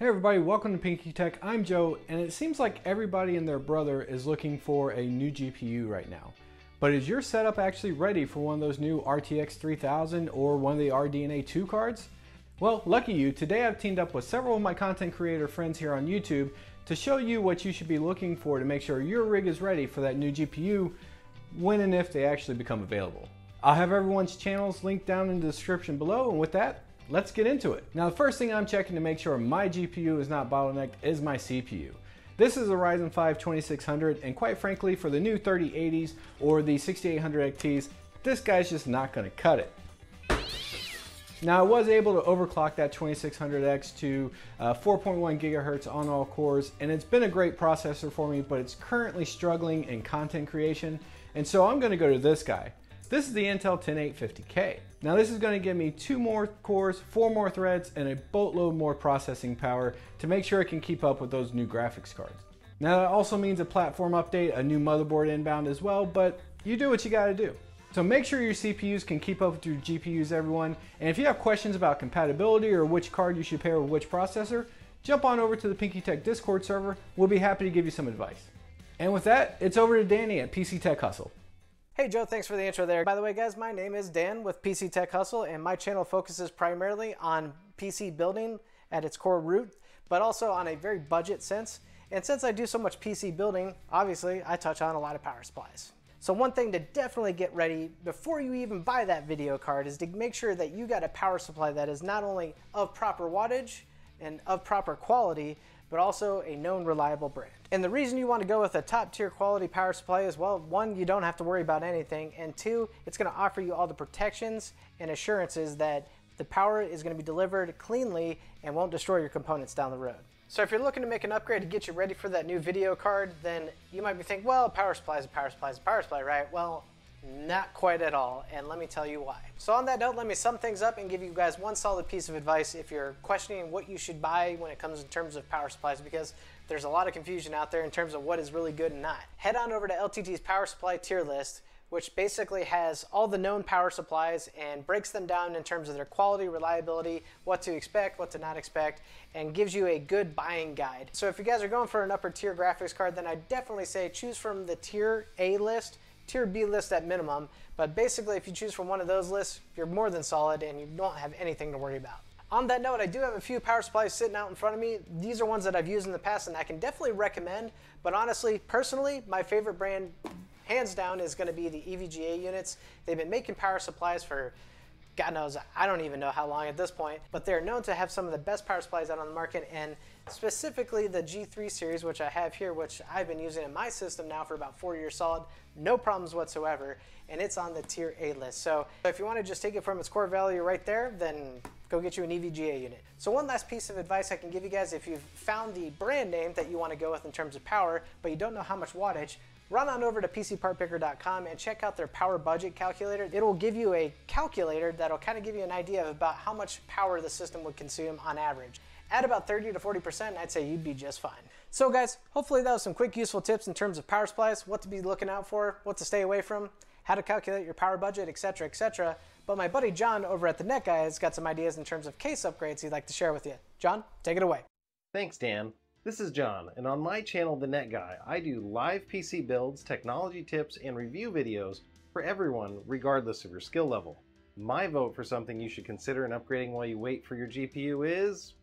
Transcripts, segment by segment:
Hey everybody, welcome to PinkyTech. I'm Joe, and it seems like everybody and their brother is looking for a new GPU right now. But is your setup actually ready for one of those new RTX 3000 or one of the RDNA 2 cards? Well, lucky you, today I've teamed up with several of my content creator friends here on YouTube to show you what you should be looking for to make sure your rig is ready for that new GPU when and if they actually become available. I'll have everyone's channels linked down in the description below, and with that, let's get into it. Now, the first thing I'm checking to make sure my GPU is not bottlenecked is my CPU. This is a Ryzen 5 2600, and quite frankly, for the new 3080s or the 6800 XTs, this guy's just not gonna cut it. Now, I was able to overclock that 2600X to 4.1 gigahertz on all cores, and it's been a great processor for me, but it's currently struggling in content creation, and so I'm gonna go to this guy. This is the Intel 10850K. Now this is going to give me 2 more cores, 4 more threads, and a boatload more processing power to make sure it can keep up with those new graphics cards. Now that also means a platform update, a new motherboard inbound as well, but you do what you got to do. So make sure your CPUs can keep up with your GPUs, everyone, and if you have questions about compatibility or which card you should pair with which processor, jump on over to the PinkyTech Discord server. We'll be happy to give you some advice. And with that, it's over to Danny at PC Tech Hustle. Hey Joe, thanks for the intro there. By the way guys, my name is Dan with PC Tech Hustle, and my channel focuses primarily on PC building at its core root, but also on a very budget sense. And since I do so much PC building, obviously I touch on a lot of power supplies. So one thing to definitely get ready before you even buy that video card is to make sure that you got a power supply that is not only of proper wattage and of proper quality, but also a known reliable brand. And the reason you want to go with a top tier quality power supply is, well, one, you don't have to worry about anything, and two, it's going to offer you all the protections and assurances that the power is going to be delivered cleanly and won't destroy your components down the road. So if you're looking to make an upgrade to get you ready for that new video card, then you might be thinking, well, a power supply is a power supply is a power supply, right? Well, not quite at all, and let me tell you why. So on that note, let me sum things up and give you guys one solid piece of advice if you're questioning what you should buy when it comes in terms of power supplies, because there's a lot of confusion out there in terms of what is really good and not. Head on over to LTT's power supply tier list, which basically has all the known power supplies and breaks them down in terms of their quality, reliability, what to expect, what to not expect, and gives you a good buying guide. So if you guys are going for an upper tier graphics card, then I definitely say choose from the tier A list, tier B list at minimum, but basically if you choose from one of those lists, you're more than solid and you don't have anything to worry about. On that note, I do have a few power supplies sitting out in front of me. These are ones that I've used in the past and I can definitely recommend, but honestly, personally, my favorite brand, hands down, is going to be the EVGA units. They've been making power supplies for God knows, I don't even know how long at this point, but they're known to have some of the best power supplies out on the market, and specifically the G3 series, which I have here, which I've been using in my system now for about 4 years solid, no problems whatsoever, and it's on the tier A list. So if you want to just take it from its core value right there, then go get you an EVGA unit. So one last piece of advice I can give you guys, if you've found the brand name that you want to go with in terms of power, but you don't know how much wattage, run on over to PCPartPicker.com and check out their power budget calculator. It will give you a calculator that'll kind of give you an idea of about how much power the system would consume on average. At about 30 to 40%, I'd say you'd be just fine. So guys, hopefully that was some quick useful tips in terms of power supplies, what to be looking out for, what to stay away from, how to calculate your power budget, etc., etc. But my buddy John over at the Net Guy has got some ideas in terms of case upgrades he'd like to share with you. John, take it away. Thanks, Dan. This is John, and on my channel, The Net Guy, I do live PC builds, technology tips, and review videos for everyone, regardless of your skill level. My vote for something you should consider in upgrading while you wait for your GPU is,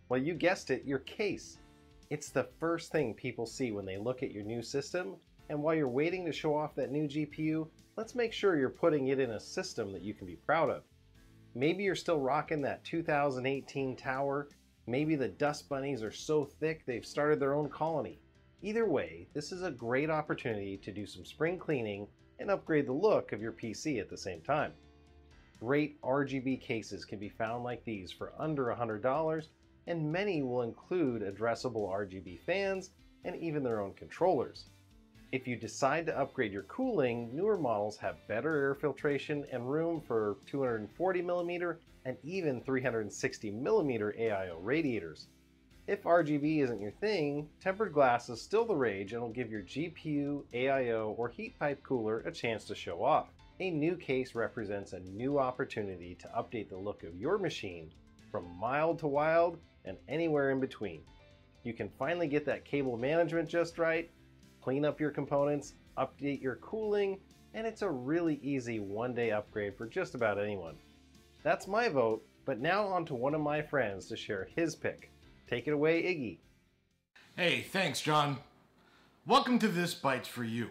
well, you guessed it, your case. It's the first thing people see when they look at your new system, and while you're waiting to show off that new GPU, let's make sure you're putting it in a system that you can be proud of. Maybe you're still rocking that 2018 Tower. Maybe the dust bunnies are so thick they've started their own colony. Either way, this is a great opportunity to do some spring cleaning and upgrade the look of your PC at the same time. Great RGB cases can be found like these for under $100, and many will include addressable RGB fans and even their own controllers. If you decide to upgrade your cooling, newer models have better air filtration and room for 240mm and even 360mm AIO radiators. If RGB isn't your thing, tempered glass is still the rage and will give your GPU, AIO, or heat pipe cooler a chance to show off. A new case represents a new opportunity to update the look of your machine from mild to wild and anywhere in between. You can finally get that cable management just right, clean up your components, update your cooling, and it's a really easy one-day upgrade for just about anyone. That's my vote, but now on to one of my friends to share his pick. Take it away, Iggy. Hey, thanks, John. Welcome to This Bites For You.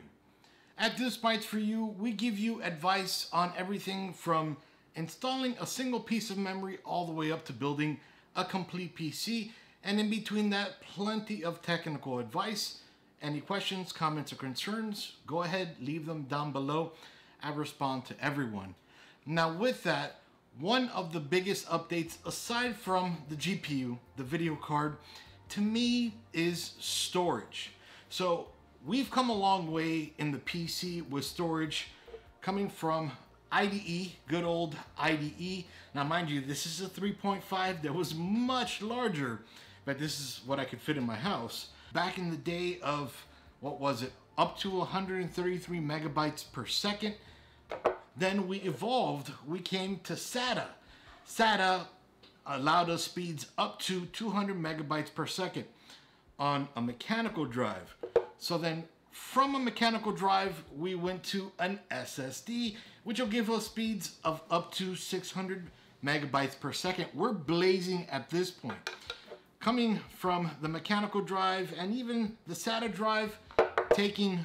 At This Bites For You, we give you advice on everything from installing a single piece of memory all the way up to building a complete PC, and in between that, plenty of technical advice. Any questions, comments, or concerns, go ahead, leave them down below. I respond to everyone. Now with that, one of the biggest updates aside from the GPU, the video card, to me is storage. So we've come a long way in the PC with storage coming from IDE, good old IDE. Now mind you, this is a 3.5 that was much larger, but this is what I could fit in my house. Back in the day of, what was it, up to 133 megabytes per second. Then we evolved, we came to SATA. SATA allowed us speeds up to 200 megabytes per second on a mechanical drive. So then from a mechanical drive, we went to an SSD, which will give us speeds of up to 600 megabytes per second. We're blazing at this point. Coming from the mechanical drive and even the SATA drive, taking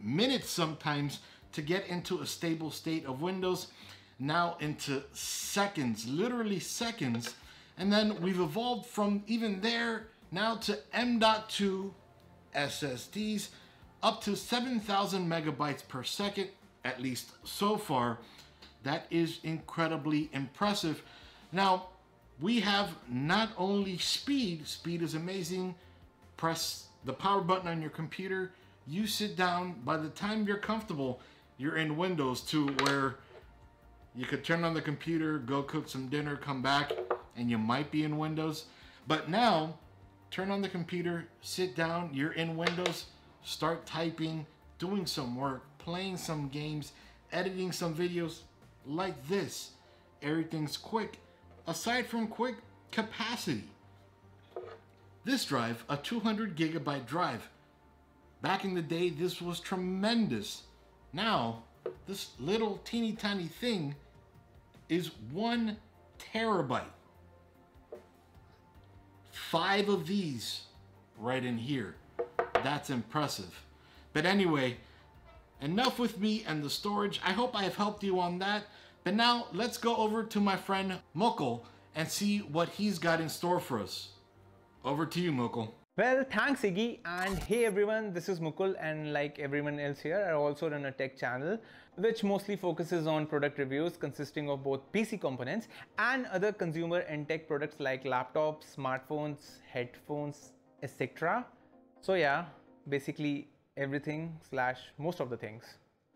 minutes sometimes to get into a stable state of Windows, now into seconds, literally seconds. And then we've evolved from even there now to M.2 SSDs up to 7,000 megabytes per second, at least so far. That is incredibly impressive. Now, we have not only speed is amazing. Press the power button on your computer, you sit down, by the time you're comfortable, you're in Windows to where you could turn on the computer, go cook some dinner, come back, and you might be in Windows. But now, turn on the computer, sit down, you're in Windows, start typing, doing some work, playing some games, editing some videos like this. Everything's quick. Aside from quick, capacity. This drive, a 200 gigabyte drive. Back in the day, this was tremendous. Now, this little teeny tiny thing is 1 terabyte. 5 of these right in here. That's impressive. But anyway, enough with me and the storage. I hope I have helped you on that. But now let's go over to my friend Mukul and see what he's got in store for us. Over to you, Mukul. Well, thanks Iggy, and hey everyone, this is Mukul, and like everyone else here, I also run a tech channel which mostly focuses on product reviews consisting of both PC components and other consumer and tech products like laptops, smartphones, headphones, etc. So yeah, basically everything slash most of the things.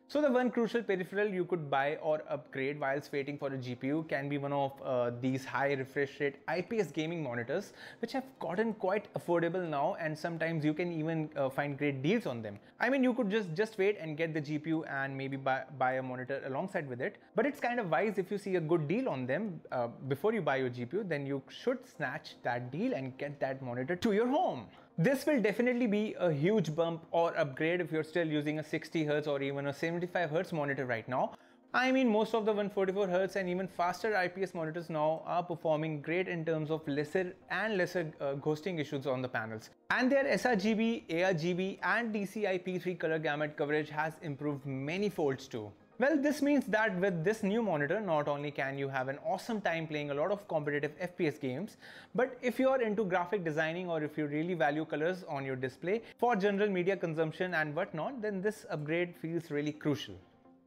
So the one crucial peripheral you could buy or upgrade whilst waiting for a GPU can be one of these high refresh rate IPS gaming monitors, which have gotten quite affordable now, and sometimes you can even find great deals on them. I mean, you could just wait and get the GPU and maybe buy a monitor alongside with it. But it's kind of wise, if you see a good deal on them before you buy your GPU, then you should snatch that deal and get that monitor to your home. This will definitely be a huge bump or upgrade if you're still using a 60Hz or even a 75Hz monitor right now. I mean, most of the 144Hz and even faster IPS monitors now are performing great in terms of lesser ghosting issues on the panels. And their sRGB, ARGB and DCI-P3 color gamut coverage has improved many folds too. Well, this means that with this new monitor, not only can you have an awesome time playing a lot of competitive FPS games, but if you are into graphic designing or if you really value colors on your display for general media consumption and whatnot, then this upgrade feels really crucial.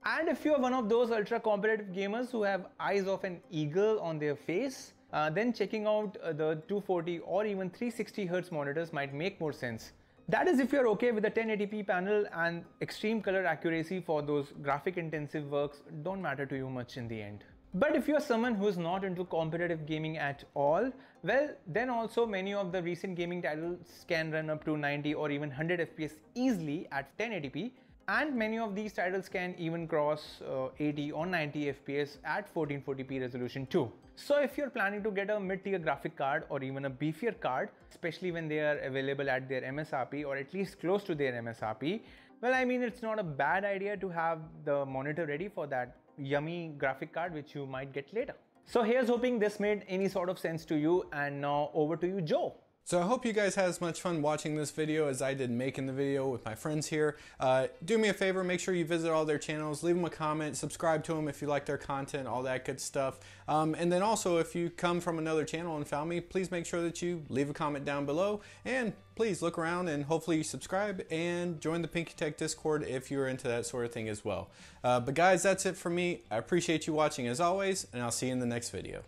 And if you are one of those ultra competitive gamers who have eyes of an eagle on their face, then checking out the 240 or even 360Hz monitors might make more sense. That is if you're okay with the 1080p panel, and extreme color accuracy for those graphic intensive works don't matter to you much in the end. But if you're someone who is not into competitive gaming at all, well, then also many of the recent gaming titles can run up to 90 or even 100 FPS easily at 1080p. And many of these titles can even cross 80 or 90 FPS at 1440p resolution too. So if you're planning to get a mid-tier graphic card or even a beefier card, especially when they are available at their MSRP or at least close to their MSRP, well, I mean, it's not a bad idea to have the monitor ready for that yummy graphic card which you might get later. So here's hoping this made any sort of sense to you, and now over to you, Joe. So I hope you guys had as much fun watching this video as I did making the video with my friends here. Do me a favor, make sure you visit all their channels, leave them a comment, subscribe to them if you like their content, all that good stuff. And then also, if you come from another channel and found me, please make sure that you leave a comment down below, and please look around and hopefully you subscribe and join the PinkyTech Discord if you're into that sort of thing as well. But guys, that's it for me. I appreciate you watching as always, and I'll see you in the next video.